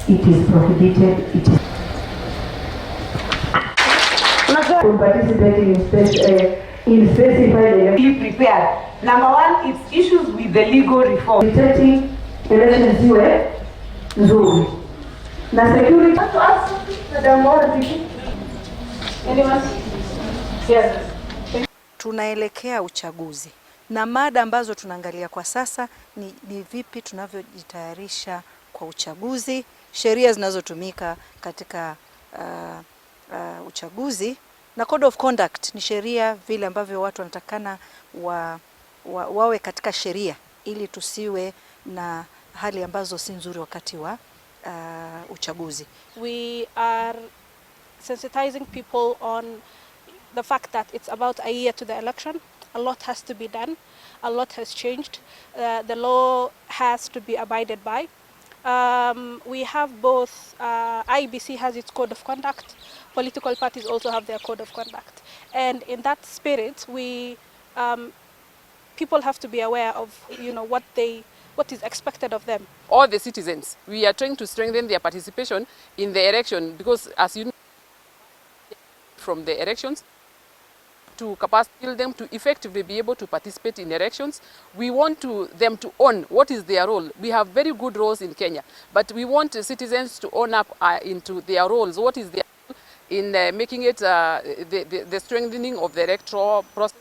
it is prohibited. It is from participating in specified elections. Prepared. Number one, it's issues with the legal reform. Elections ziwe nzuri na security. Tunaelekea uchaguzi na mada ambazo tunaangalia kwa sasa ni vipi tunavyojitayarisha kwa uchaguzi, sheria zinazotumika katika uchaguzi na code of conduct ni sheria vile ambavyo watu wanatakana wawe katika sheria ili tusiwe na hali ambazo si nzuri wakati wa uchaguzi. We are sensitizing people on the fact that it's about a year to the election. A lot has to be done. A lot has changed. The law has to be abided by. We have both, IBC has its code of conduct. Political parties also have their code of conduct. And in that spirit, people have to be aware of, what is expected of them. All the citizens, we are trying to strengthen their participation in the election because, as you know, from the elections to capacity them to effectively be able to participate in elections. We want them to own what is their role. We have very good roles in Kenya, but we want citizens to own up into their roles. What is their role in making it the strengthening of the electoral process?